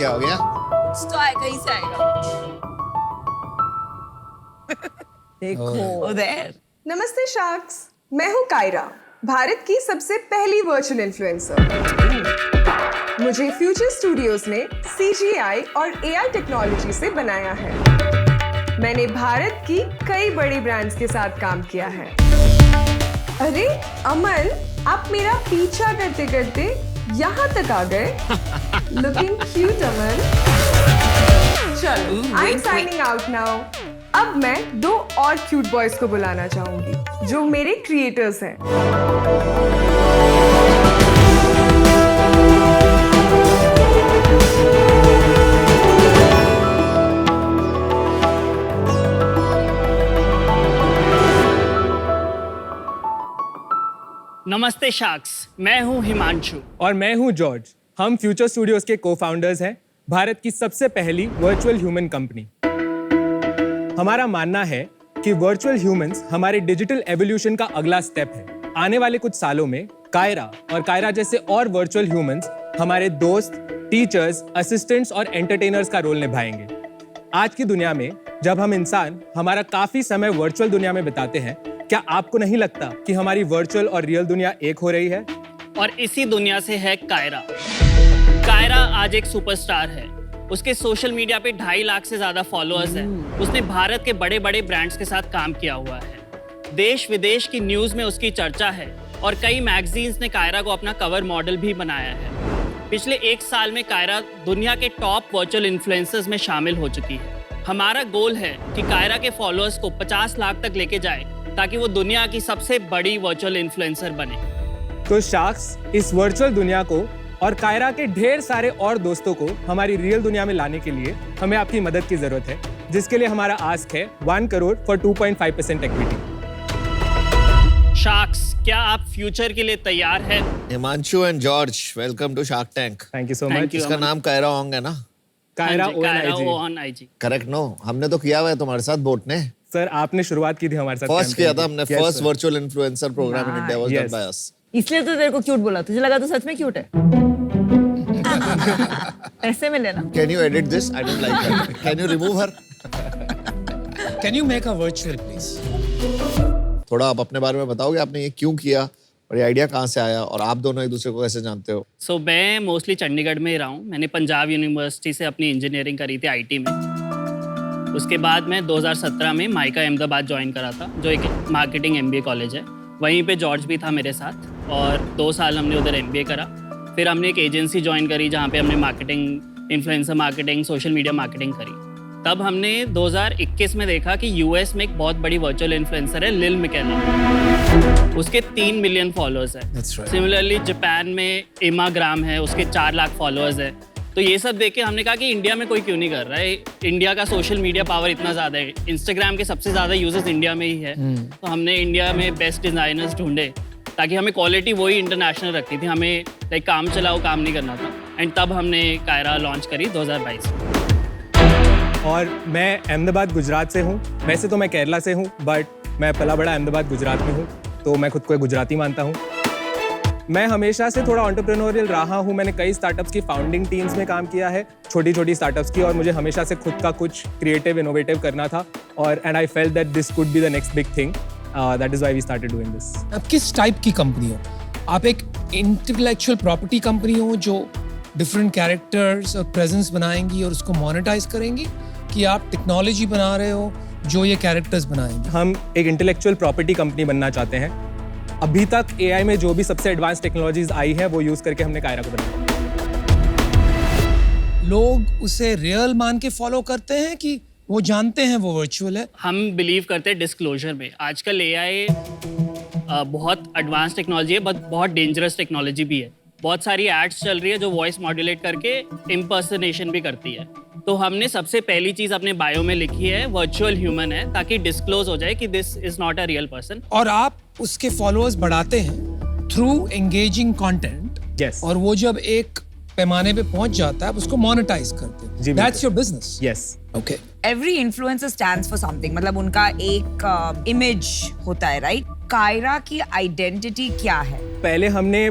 क्या हो गया? तो आएगा ही से आएगा। देखो उधर। नमस्ते शार्क्स, मैं हूँ कायरा, भारत की सबसे पहली वर्चुअल इन्फ्लुएंसर। मुझे फ्यूचर स्टूडियोज ने CGI और AI टेक्नोलॉजी से बनाया है। मैंने भारत की कई बड़ी ब्रांड्स के साथ काम किया है। अरे अमन, आप मेरा पीछा करते करते यहाँ तक आ गए। लुकिंग क्यूट अमन। चलो, I am signing out now. अब मैं 2 और क्यूट बॉयज को बुलाना चाहूंगी जो मेरे क्रिएटर्स हैं। नमस्ते शार्क्स, मैं हूं हिमांशु। और मैं हूं जॉर्ज। हम फ्यूचर स्टूडियोज के को-फाउंडर्स हैं, भारत की सबसे पहली वर्चुअल ह्यूमन कंपनी। हमारा मानना है कि वर्चुअल ह्यूमंस हमारे डिजिटल एवोल्यूशन का अगला स्टेप है। आने वाले कुछ सालों में कायरा और कायरा जैसे और वर्चुअल ह्यूमंस हमारे दोस्त, टीचर्स, असिस्टेंट्स और एंटरटेनर्स का रोल निभाएंगे। आज की दुनिया में जब हम इंसान हमारा काफी समय वर्चुअल दुनिया में बिताते हैं, क्या आपको नहीं लगता कि हमारी वर्चुअल और रियल दुनिया एक हो रही है? और इसी दुनिया से है कायरा। कायरा आज एक सुपरस्टार है। उसके सोशल मीडिया पे 2.5 लाख से ज्यादा फॉलोअर्स हैं। उसने भारत के बड़े बड़े ब्रांड्स के साथ काम किया हुआ है। देश विदेश की न्यूज में उसकी चर्चा है और कई मैगजीन्स ने कायरा को अपना कवर मॉडल भी बनाया है। पिछले 1 साल में कायरा दुनिया के टॉप वर्चुअल इन्फ्लुएंसर्स में शामिल हो चुकी है। हमारा गोल है कि कायरा के फॉलोअर्स को 50 लाख तक लेके जाए ताकि वो दुनिया की सबसे बड़ी वर्चुअल इन्फ्लुएंसर बने। तो शार्क्स, इस वर्चुअल दुनिया को और कायरा के ढेर सारे और दोस्तों को हमारी रियल दुनिया में लाने के लिए हमें आपकी मदद की जरूरत है, जिसके लिए हमारा आस्क है 1 करोड़ फॉर 2.5% इक्विटी। शार्क्स, क्या आप फ्यूचर के लिए तैयार हैं? Himanshu and George, welcome to Shark Tank. Thank you so Thank much. you. इसका नाम कायरा ओंग है ना? कायरा हाँ जी, Kyra ONIG। ONIG। Correct no? हमने तो किया हुआ है तुम्हारे साथ बोट ने। सर, आपने शुरुआत की थी हमारे साथ। फर्स्ट किया था हमने, Yes, first sir. Virtual influencer program in India was done Yes. By us. इसलिए तो तेरे को क्यूट बोला, तुझे लगा तो सच में क्यूट है। ऐसे में लेना। Can you edit this? I don't like that. Can you remove her? Can you make a virtual, please? थोड़ा आप अपने बारे में बताओगे, आपने ये क्यों किया और ये आइडिया कहाँ से आया और आप दोनों एक दूसरे को कैसे जानते हो? सो मैं मोस्टली चंडीगढ़ में ही रहा हूँ। मैंने पंजाब यूनिवर्सिटी से अपनी इंजीनियरिंग करी थी IT में। उसके बाद मैं 2017 में माइका अहमदाबाद ज्वाइन करा था, जो एक मार्केटिंग MBA कॉलेज है। वहीं पे जॉर्ज भी था मेरे साथ और 2 साल हमने उधर MBA करा। फिर हमने एक एजेंसी ज्वाइन करी जहाँ पे हमने marketing, influencer marketing, social media marketing करी। तब हमने 2021 में देखा कि US में एक बहुत बड़ी वर्चुअल इन्फ्लुएंसर है लिल मिकेला। उसके 3 मिलियन फॉलोअर्स हैं। That's right. सिमिलरली जापान में एमा ग्राम है, उसके 4 लाख फॉलोअर्स हैं। तो ये सब देख के हमने कहा कि इंडिया में कोई क्यों नहीं कर रहा है। इंडिया का सोशल मीडिया पावर इतना ज़्यादा है, इंस्टाग्राम के सबसे ज़्यादा यूजर्स इंडिया में ही है। तो हमने इंडिया में बेस्ट डिज़ाइनर्स ढूंढे ताकि हमें क्वालिटी वही इंटरनेशनल रखती थी, हमें लाइक काम चलाओ काम नहीं करना था। एंड तब हमने कायरा लॉन्च करी 2022 में। और मैं अहमदाबाद गुजरात से हूँ। वैसे तो मैं केरला से हूँ, बट मैं पला बड़ा अहमदाबाद गुजरात में हूँ, तो मैं खुद को एक गुजराती मानता हूँ। मैं हमेशा से थोड़ा एंटरप्रेन्योरियल रहा हूँ। मैंने कई स्टार्टअप्स की फाउंडिंग टीम्स में काम किया है, छोटी छोटी स्टार्टअप्स की, और मुझे हमेशा से खुद का कुछ क्रिएटिव इनोवेटिव करना था। और and I felt that this could be the next big thing. That is why we started doing this. आप किस टाइप की कंपनी हो? आप एक इंटेलेक्चुअल प्रॉपर्टी कंपनी हो जो डिफरेंट कैरेक्टर्स और प्रेजेंस बनाएंगी और उसको मोनेटाइज करेंगी, कि आप टेक्नोलॉजी बना रहे हो जो ये कैरेक्टर्स बनाएंगे? हम एक इंटेलेक्चुअल प्रॉपर्टी कंपनी बनना चाहते हैं। अभी तक AI में जो भी सबसे एडवांस टेक्नोलॉजीज आई है वो यूज करके हमने कायरा को बनाया। लोग उसे रियल मान के फॉलो करते हैं कि वो जानते हैं वो वर्चुअल है? हम बिलीव करते हैं डिस्क्लोजर में। आजकल AI बहुत एडवांस टेक्नोलॉजी है, बट बहुत डेंजरस टेक्नोलॉजी भी है। बहुत सारी एड्स चल रही है जो वॉइस मॉड्यूलेट करके इम्पर्सनेशन भी करती है। तो हमने सबसे पहली चीज अपने बायो में लिखी है वर्चुअल ह्यूमन है, ताकि डिस्क्लोज हो जाए कि this is not a real person. और आप उसके फॉलोअर्स बढ़ाते हैं थ्रू एंगेजिंग कंटेंट। Yes. और वो जब एक पैमाने पे पहुंच जाता है, आप उसको मोनेटाइज करते जी, हैं। बिल्कुल। That's your business. Yes. Okay. Every influencer stands for something, मतलब उनका एक इमेज होता है, राइट? कायरा की आइडेंटिटी क्या है? पहले हमने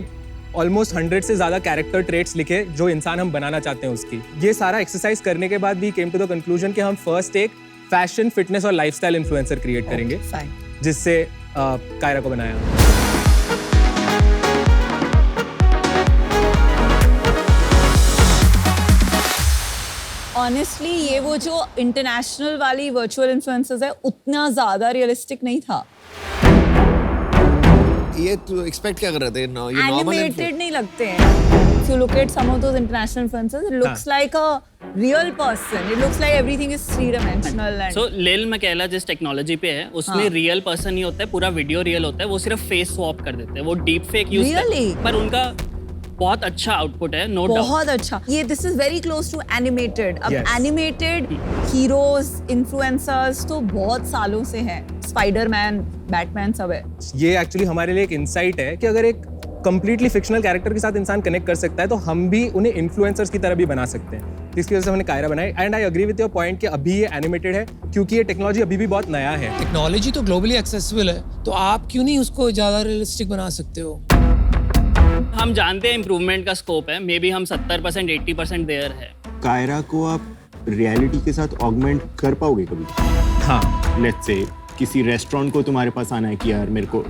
ऑलमोस्ट 100 से ज़्यादा कैरेक्टर ट्रेट्स लिखे जो इंसान हम बनाना चाहते हैं उसकी। ये सारा एक्सरसाइज करने के बाद भी केम टू द कंक्लूजन कि हम फर्स्ट एक फैशन, फिटनेस और लाइफस्टाइल इन्फ्लुएंसर क्रिएट करेंगे, Fine. जिससे कायरा को बनाया। ऑनेस्टली ये वो जो इंटरनेशनल वाली वर्चुअल इन्फ्लुएंसर्स है उतना ज्यादा रियलिस्टिक नहीं था। ये तो एक्सपेक्ट क्या कर रहे थे? ये नॉर्मल एनिमेटेड नहीं लगते हैं। If you look at some of those international influencers, it looks like a real person. It looks like everything is three-dimensional and. So लिल मकेला जिस टेक्नोलॉजी पे है उसमें रियल पर्सन ही होता है, पूरा वीडियो रियल होता है, वो सिर्फ फेस स्वैप कर देते हैं, वो डीप फेक यूज Really? पर उनका बहुत अच्छा आउटपुट है, नो डाउट। बहुत अच्छा। ये this is very close to animated. अब Yes. एनिमेटेड हीरोज इन्फ्लुएंसर्स तो बहुत सालों से हैं। स्पाइडरमैन, बैटमैन सब है। ये एक्चुअली हमारे लिए एक इंसाइट है कि अगर एक कंप्लीटली फिक्शनल कैरेक्टर के साथ इंसान कनेक्ट कर सकता है तो हम भी उन्हें इन्फ्लुएंसर्स की तरह भी बना सकते हैं। इसकी वजह से हमने कायरा बनाई। And I agree with your point कि अभी ये एनिमेटेड है क्योंकि ये टेक्नोलॉजी अभी भी बहुत नया है। टेक्नोलॉजी तो ग्लोबली एक्सेसिबल है, तो आप क्यों नहीं उसको ज़्यादा रियलिस्टिक बना सकते हो? हम जानते हैं इम्प्रूवमेंट का स्कोप है, मे बी हम 70% 80% देयर है। कायरा को आप रियलिटी के साथ ऑगमेंट कर पाओगे कभी? हाँ लेट्स से किसी रेस्टोरेंट को तुम्हारे पास आना है कि यार मेरे को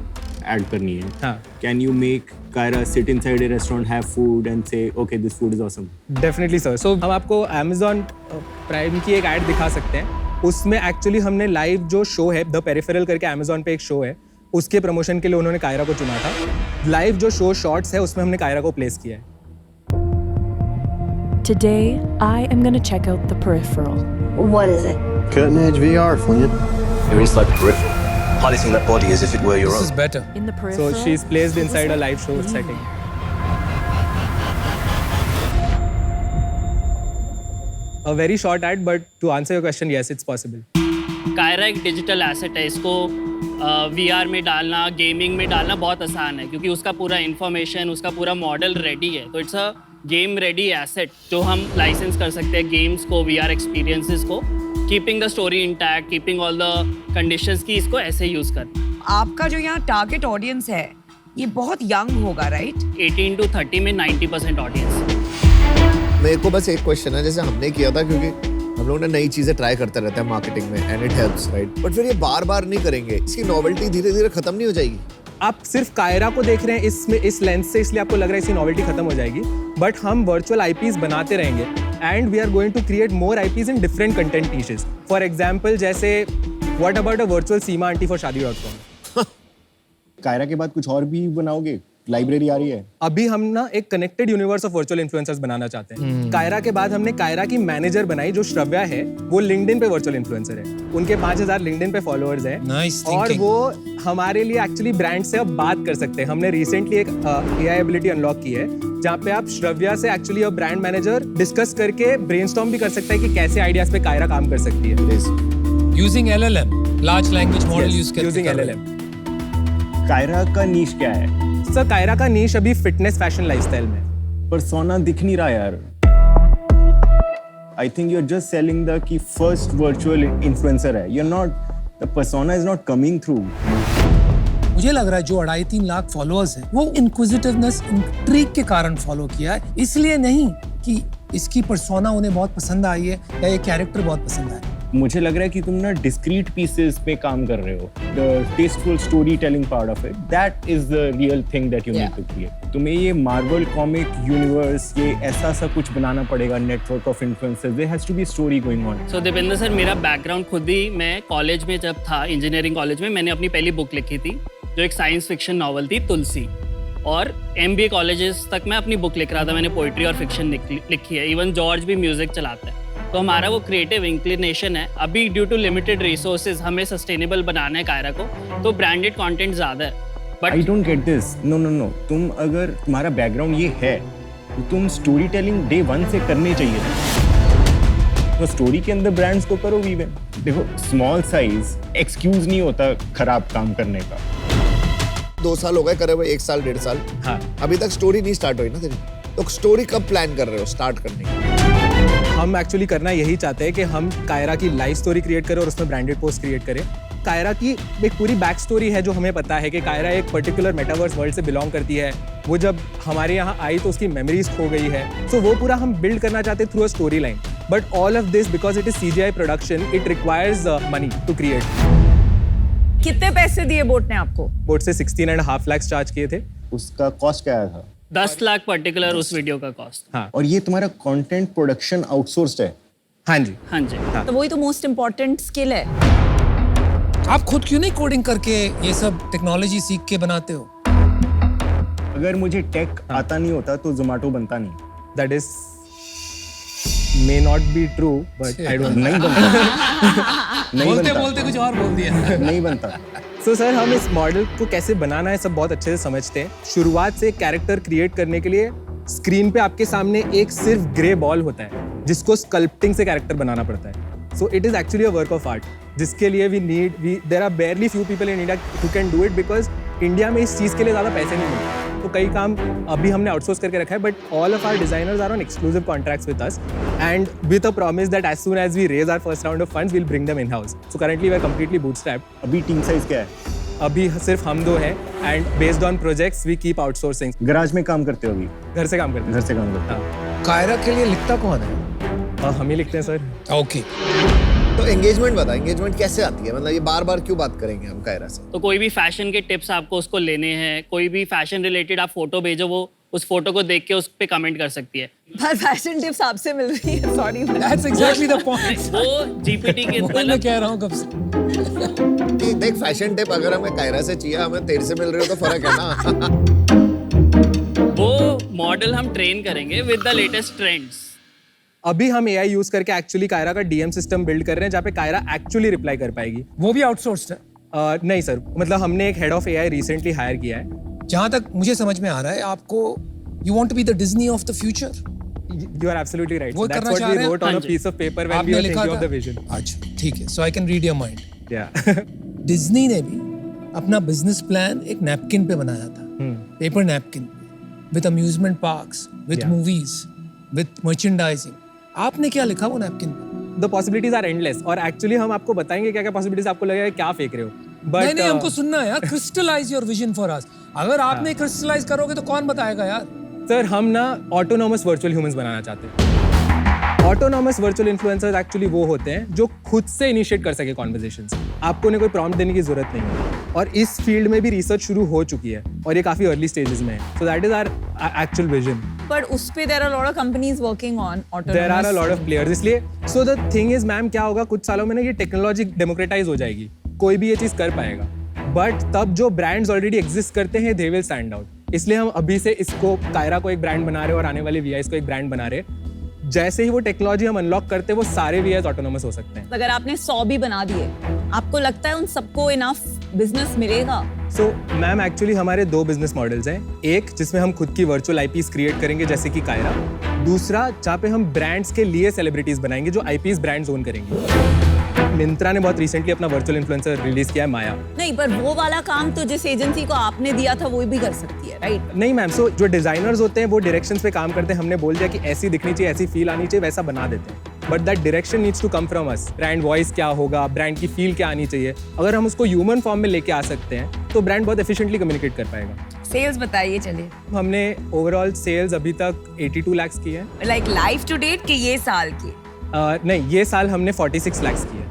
ऐड करनी है, हाँ can you make Kyra sit inside a restaurant, have food and say okay this food is awesome? Definitely sir. So हम आपको Amazon प्राइम की एक ऐड दिखा सकते हैं। उसमें एक्चुअली हमने लाइव जो शो है द पेरिफेरल करके Amazon पे एक शो है, उसके प्रमोशन के लिए उन्होंने कायरा को चुना था। लाइव जो शो शॉर्ट्स है उसमें हमने कायरा को प्लेस किया है। Today, I am going to check out the peripheral. What is it? Cutting edge VR, Flynn. You're inside the peripheral, piloting that body as if it were your This own. is better. In the So peripheral. she is placed inside a live show setting. A very short ad, but to answer your question, yes, it's possible. Kiara एक digital asset है, इसको VR में डालना, gaming में डालना बहुत आसान है क्योंकि उसका पूरा इंफॉर्मेशन, उसका पूरा मॉडल रेडी है। तो it's a game ready asset जो हम लाइसेंस कर सकते हैं गेम्स को, VR एक्सपीरियंसेस को, keeping the story intact, keeping all the conditions की इसको ऐसे यूज कर। आपका जो यहाँ टारगेट ऑडियंस है ये बहुत यंग होगा, राइट? 18 to 30 में 90% ऑडियंस। मेरे को बस एक क्वेश्चन है, जैसे हमने किया था, क्योंकि हम लोग ने नई चीजें ट्राई करते रहते हैं मार्केटिंग में and it helps, right? But फिर ये बार बार नहीं करेंगे, इसकी नॉवेल्टी धीरे धीरे खत्म नहीं हो जाएगी? आप सिर्फ कायरा को देख रहे हैं इसमें इस लेंस से, इसलिए आपको लग रहा है इसकी नॉवेल्टी खत्म हो जाएगी, बट हम वर्चुअल आईपीज बनाते रहेंगे and we are going to create more IPs in different content niches. For example जैसे what about a virtual Seema aunty for शादी.com? कायरा के बाद कुछ और भी बनाओगे? लाइब्रेरी आ रही है अभी हम ना एक connected universe of virtual influencers बनाना चाहते हैं। कायरा के बाद हमने कायरा की मैनेजर बनाई जो श्रव्या है, वो लिंक्डइन पे वर्चुअल इन्फ्लुएंसर है, उनके 5000 लिंक्डइन पे फॉलोअर्स हैं। Nice और thinking. वो हमारे लिए एक्चुअली ब्रांड से अब बात कर सकते हैं। हमने रिसेंटली एक AI एबिलिटी अनलॉक की है जहाँ पे आप श्रव्या से एक्चुअली अब ब्रांड मैनेजर डिस्कस करके ब्रेनस्टॉर्म भी कर सकता है कि कैसे आइडियाज पे कायरा काम कर सकती है। Using LLM, large language model use करके यूजिंग कर रहे LLM। हैं। कायरा का नीश क्या है? सर कायरा का नीश अभी फिटनेस फैशन लाइफस्टाइल में। परसोना दिख नहीं रहा यार। I think you are just selling the key first virtual influencer है, you are not, the persona is not coming through. मुझे लग रहा है जो 2.5-3 लाख फॉलोअर्स हैं वो इंक्विजिटिवनेस, इंट्रिग के कारण फॉलो किया है, इसलिए नहीं कि इसकी पर्सोना उन्हें बहुत पसंद आई है या ये कैरेक्टर बहुत पसंद आया। मुझे लग रहा है कि तुम ना डिस्क्रीट पीसेस पे काम कर रहे हो। The tasteful story telling part of it, that is the real thing that you need to create. तुम्हें ये मार्वल कॉमिक यूनिवर्स, ये ऐसा सा कुछ बनाना पड़ेगा, network of influencers, there has to be story going on. So Deepinder sir, मेरा background खुद ही, मैं कॉलेज में जब था, इंजीनियरिंग कॉलेज में, मैंने अपनी पहली बुक लिखी थी जो एक साइंस फिक्शन नॉवल थी, तुलसी। और MBA कॉलेजेस तक मैं अपनी बुक लिख रहा था, मैंने पोइट्री और फिक्शन लिखी है। इवन जॉर्ज भी म्यूजिक चलाता है। तो हमारा वो क्रिएटिव इंक्लिनेशन है। अभी ड्यू टू लिमिटेड रिसोर्सेज हमें सस्टेनेबल बनाना है कायरा को, तो ब्रांडेड कंटेंट ज़्यादा है। But I don't get this. No no no, तुम अगर तुम्हारा बैकग्राउंड ये है तो तुम स्टोरी टेलिंग डे 1 से करनी चाहिए था। तो स्टोरी के अंदर ब्रांड्स को करो इवन। देखो, स्मॉल साइज एक्सक्यूज नहीं होता खराब काम करने का। 2 साल हो गए करे हुए, 1 साल 1.5 साल, हाँ, अभी तक स्टोरी नहीं स्टार्ट हुई ना तेरी। तो स्टोरी कब प्लान कर रहे हो स्टार्ट करने की? हम एक्चुअली करना यही चाहते हैं कि हम कायरा की लाइव स्टोरी क्रिएट करें और उसमें ब्रांडेड पोस्ट क्रिएट करें कायरा की एक पूरी बैक स्टोरी है जो हमें पता है कि कायरा एक पर्टिकुलर मेटावर्स वर्ल्ड से बिलोंग करती है। वो जब हमारे यहाँ आई तो उसकी मेमोरीज खो गई है। सो वो पूरा हम बिल्ड करना चाहते through a story line. But all of this because it is CGI production, it requires money to create. कितने पैसे दिए बोट ने आपको? बोट से 16.5 लाख चार्ज किए थे। उसका कॉस्ट क्या था? 10 लाख पर्टिकुलर उस वीडियो का कॉस्ट। हाँ और ये तुम्हारा कंटेंट प्रोडक्शन आउटसोर्स्ड है? हाँ जी। हाँ जी। तो वही तो मोस्ट इम्पोर्टेंट स्किल है। आप खुद क्यों नहीं कोडिंग करके ये सब टेक्नोलॉजी सीख के बनाते हो? अगर मुझे टेक आता नहीं होता तो जोमेटो बनता नहीं। That is may not be true, but I don't know. नहीं बनता। नहीं बोलते बनता। बोलते कुछ और बोल दिया। नहीं बनता। So सर, हम इस मॉडल को कैसे बनाना है सब बहुत अच्छे से समझते हैं। शुरुआत से कैरेक्टर क्रिएट करने के लिए स्क्रीन पे आपके सामने एक सिर्फ ग्रे बॉल होता है जिसको स्कल्पटिंग से कैरेक्टर बनाना पड़ता है। So it is actually a work of art, जिसके लिए there are barely few people in India who can do it because India में इस चीज़ के लिए ज़्यादा पैसे नहीं मिलते। तो कई काम अभी हमने आउटसोर्स करके रखा है, but all of our designers are on exclusive contracts with us and with a promise that as soon as we raise our first round of funds we will bring them in house. So currently we are completely bootstrapped. अभी team size क्या है? अभी सिर्फ हम दो हैं and based on projects we keep outsourcing. Garage में काम करते हो अभी? घर से काम करते घर से काम करते हो? हैं। कायरा के लिए लिखता कौन है? हाँ, हम ही लिखते हैं सर। ओके। तो एंगेजमेंट बता, एंगेजमेंट कैसे आती है? मतलब ये बार बार क्यों बात करेंगे हम कायरा से? तो कोई भी फैशन के टिप्स आपको उसको लेने हैं, कोई भी फैशन रिलेटेड आप फोटो भेजो, वो उस फोटो को देख के उस पे कमेंट कर सकती है। पर फैशन टिप्स आपसे मिल रही है, sorry. That's exactly the point. वो GPT के मैं कह रहा हूँ कब से। कि देख, फैशन टिप अगर हमें कायरा से चाहिए, हमें तेरे से मिल रही हो तो फर्क है ना। वो मॉडल हम ट्रेन करेंगे विद द लेटेस्ट ट्रेंड्स। अभी हम AI यूज करके एक्चुअली कायरा का DM सिस्टम बिल्ड कर रहे हैं जहाँ पे कायरा एक्चुअली रिप्लाई कर पाएगी। वो भी आउटसोर्स्ड है? नहीं सर, मतलब हमने एक head of AI recently hire किया है। जहाँ तक मुझे समझ में आ रहा है, आपको you want to be the Disney of the future. You are absolutely right. वो So that's करना what चाह we रहे हैं? wrote on a हाँ जी। piece of paper when we आपने were लिखा thinking of था? the vision. अच्छा, ठीक है. So I can read your mind. Yeah. Disney ने भी अपना बिजनेस प्लान एक नैपकिन पे बनाया था, paper napkin, with amusement parks, with Yeah. Movies, with merchandising. आपने क्या लिखा वो नैपकिन पे? The possibilities are endless. और एक्चुअली हम आपको बताएंगे क्या क्या possibilities आपको लगेगा क्या फेंक रहे हो। But नहीं, हमको सुनना है यार। Crystallize your vision for us. अगर आप नहीं क्रिस्टलाइज करोगे तो कौन बताएगा यार? सर, हम ना ऑटोनॉमस वर्चुअल ह्यूमंस बनाना चाहते हैं। ऑटोनॉमस वर्चुअल इन्फ्लुएंसर्स एक्चुअली वो होते हैं जो खुद से इनिशिएट कर सके कॉन्वर्सेशंस। आपको उन्हें कोई प्रॉम्प्ट देने की जरूरत नहीं है। और इस फील्ड में भी रिसर्च शुरू हो चुकी है और ये काफी अर्ली स्टेजेस में है। So that is our actual vision. But उस पे there are a lot of companies working on autonomous. There are a lot of players. इसलिए so the thing is ma'am, क्या होगा कुछ सालों में ना ये टेक्नोलॉजी डेमोक्रेटाइज हो जाएगी, कोई भी ये चीज कर पाएगा। बट तब जो ब्रांड्स ऑलरेडी एग्जिस्ट करते हैं दे विल स्टैंड आउट। इसलिए हम अभी से इसको कायरा को एक ब्रांड बना रहे हैं और आने वाले VIs को एक ब्रांड बना रहे हैं। जैसे ही वो टेक्नोलॉजी हम अनलॉक करते हैं वो सारे VIs ऑटोनोमस हो सकते हैं। अगर आपने 100 भी बना दिए, आपको लगता है उन सबको इनफ बिजनेस मिलेगा? सो मैम, एक्चुअली हमारे दो बिजनेस मॉडल्स हैं। एक जिसमें हम खुद की वर्चुअल IPs क्रिएट करेंगे जैसे कि कायरा। दूसरा जहाँ पे हम ब्रांड्स के लिए सेलिब्रिटीज बनाएंगे जो IPs ब्रांड्स ओन करेंगे। मिंत्रा ने बहुत रिसेंटली अपना वर्चुअल इन्फ्लुएंसर रिलीज किया है, माया। नहीं, पर वो वाला काम तो जिस एजेंसी को आपने दिया था वो भी कर सकती है, राइट? नहीं मैम, सो जो डिजाइनर्स होते हैं वो डायरेक्शंस पे काम करते हैं। हमने बोल दिया कि ऐसी दिखनी चाहिए, ऐसी फील आनी चाहिए, वैसा बना देते हैं। But that direction needs to come from us. Brand voice क्या होगा, ब्रांड की फील क्या आनी चाहिए, अगर हम उसको ह्यूमन फॉर्म में लेके आ सकते हैं तो ब्रांड बहुत एफिशिएंटली कम्युनिकेट कर पाएगा। सेल्स बताइए चलिए। हमने ओवरऑल सेल्स अभी तक 82 लाख की है। लाइक लाइफ टू डेट कि ये साल की? नहीं, ये साल हमने 46 लाख की है।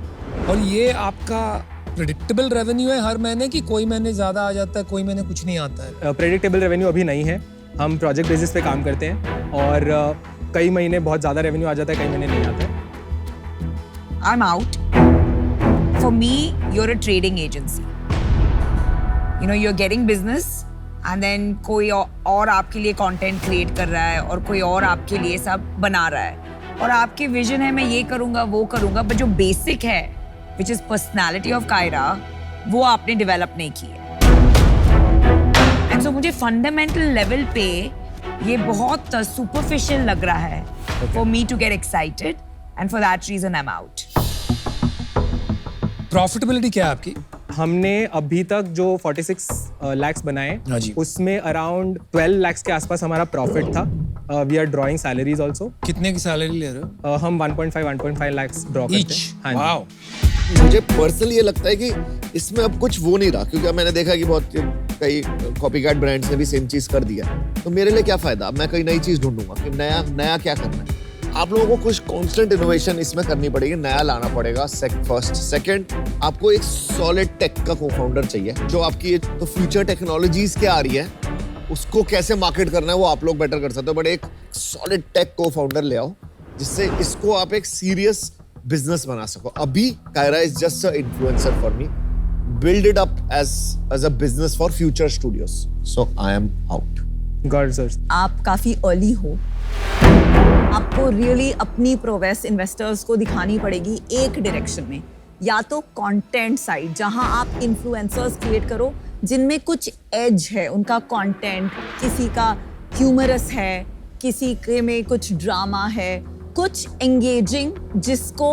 और ये आपका प्रेडिक्टेबल रेवेन्यू है हर महीने की? कोई महीने ज्यादा आ जाता है, कोई महीने कुछ नहीं आता है? प्रेडिक्टेबल रेवेन्यू अभी नहीं है। हम प्रोजेक्ट बेसिस पे काम करते हैं और कई महीने बहुत ज़्यादा रेवेन्यू आ जाता है, कई महीने नहीं आता है। I'm out. For me, you're a trading agency. You know, you're getting business and then कोई और आपके लिए content create कर रहा है और कोई और आपके लिए सब बना रहा है और आपकी विजन है मैं ये करूँगा वो करूँगा, but जो बेसिक है which is personality of Kaira, वो आपने डेवलप नहीं की है। And so मुझे फंडामेंटल लेवल पे ये बहुत सुपरफिशियल लग रहा है for me to get excited and for that reason I'm out. Profitability क्या है आपकी? हमने अभी तक जो 46 लाख्स बनाए हाँ जी। उसमें अराउंड 12 लाख्स के आसपास हमारा प्रॉफिट था। We are drawing salaries also. कितने की सैलरी ले रहे हो? हम 1.5 लाख्स ड्रॉ करते Each? हैं। हाँ जी। Wow. मुझे पर्सनली ये लगता है कि इसमें अब कुछ वो नहीं रहा, क्योंकि अब मैंने देखा कि बहुत कई कॉपीकैट ब्रांड्स ने भी सेम चीज कर दिया, तो मेरे लिए क्या फायदा? अब मैं कोई नई चीज ढूंढूंगा कि नया क्या करना है। आप लोगों को कुछ कांस्टेंट इनोवेशन इसमें करनी पड़ेगी, नया लाना पड़ेगा। फर्स्ट, सेकंड, आपको एक सॉलिड टेक का को-फाउंडर चाहिए जो आपकी तो फ्यूचर टेक्नोलॉजीज क्या आ रही है उसको कैसे मार्केट करना है वो आप लोग बेटर कर सकते हो, बट एक सॉलिड टेक को-फाउंडर ले आओ जिससे इसको आप एक सीरियस बिजनेस बना सको। अभी Kyra is just a influencer for me, build it up as a business for future studios. So I am out. God sir, आप काफी अर्ली हो, आपको रियली अपनी प्रोग्रेस इन्वेस्टर्स को दिखानी पड़ेगी एक डायरेक्शन में, या तो कंटेंट साइड जहां आप इन्फ्लुएंसर्स क्रिएट करो जिनमें कुछ एज है, उनका कंटेंट किसी का ह्यूमरस है, किसी के में कुछ ड्रामा है, कुछ एंगेजिंग जिसको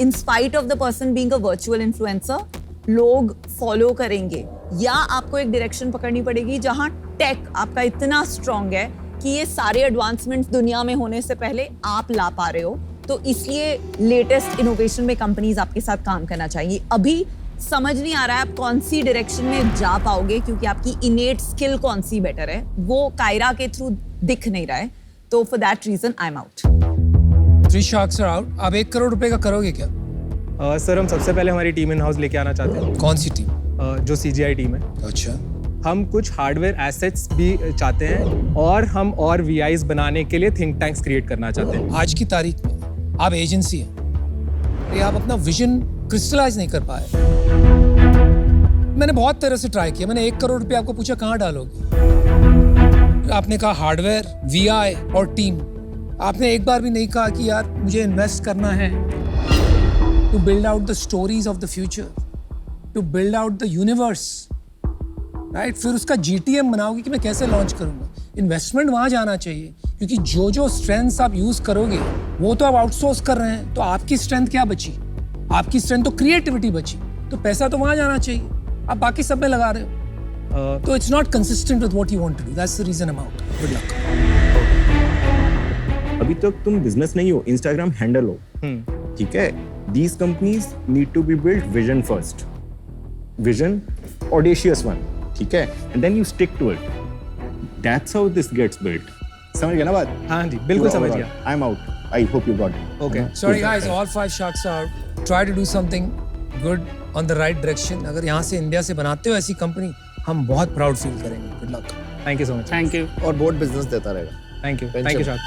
in spite of the person being a virtual influencer लोग फॉलो करेंगे। या आपको एक डायरेक्शन पकड़नी पड़ेगी जहां टेक आपका इतना स्ट्रांग है कि ये सारे एडवांसमेंट्स दुनिया में होने से पहले आप ला पा रहे हो, तो इसलिए लेटेस्ट इनोवेशन में कंपनीज आपके साथ काम करना चाहिए। अभी समझ नहीं आ रहा है आप कौन सी डायरेक्शन में जा पाओगे, क्योंकि आपकी इनेट स्किल कौन सी बेटर है वो कायरा के थ्रू दिख नहीं रहा है, तो for that reason I am out. 3 sharks are out. आप 1 करोड़ रुपए का करोगे क्या? सर हम सबसे पहले हमारी टीम इन हाउस लेके आना चाहते हैं। कौन सी टीम? जो CGI टीम है। अच्छा, हम कुछ हार्डवेयर एसेट्स भी चाहते हैं और हम और VIs बनाने के लिए थिंक टैंक्स क्रिएट करना चाहते हैं। आज की तारीख में आप एजेंसी हैं, ये आप अपना विजन क्रिस्टलाइज नहीं कर पाए। मैंने बहुत तरह से ट्राई किया, मैंने 1 करोड़ रुपए आपको पूछा कहाँ डालोगे, आपने कहा हार्डवेयर, VI और टीम। आपने एक बार भी नहीं कहा कि यार मुझे इन्वेस्ट करना है to build out the stories of the future, to build out the universe, right? फिर उसका GTM बनाओगे कि मैं कैसे लॉन्च करूंगा। इन्वेस्टमेंट वहां जाना चाहिए, क्योंकि जो स्ट्रेंथ्स आप यूज करोगे वो तो आप आउटसोर्स कर रहे हैं, तो आपकी स्ट्रेंथ क्या बची? आपकी स्ट्रेंथ तो क्रिएटिविटी बची, तो पैसा तो वहां जाना चाहिए, आप बाकी सब में लगा रहे हो। तो it's not consistent with what you want to do, that's the reason I am out. Good luck. अभी तक तुम बिजनेस नहीं हो, इंस्टाग्राम हैंडल हो, ठीक है? These companies need to be built vision first. Vision, audacious one, ठीक है? And then you stick to it. That's how this gets built. समझ गया ना बात? हाँ जी, बिल्कुल समझ गया। I'm out. I hope you got it. Okay. Sorry guys, all 5 sharks are out. Try to do something good on the right direction. अगर यहाँ से इंडिया से बनाते हो ऐसी कंपनी, हम बहुत प्राउड फील करेंगे। Good luck. Thank you so much. Thank you. और बोर्ड बिजनेस देता रहेगा। Thank you shark.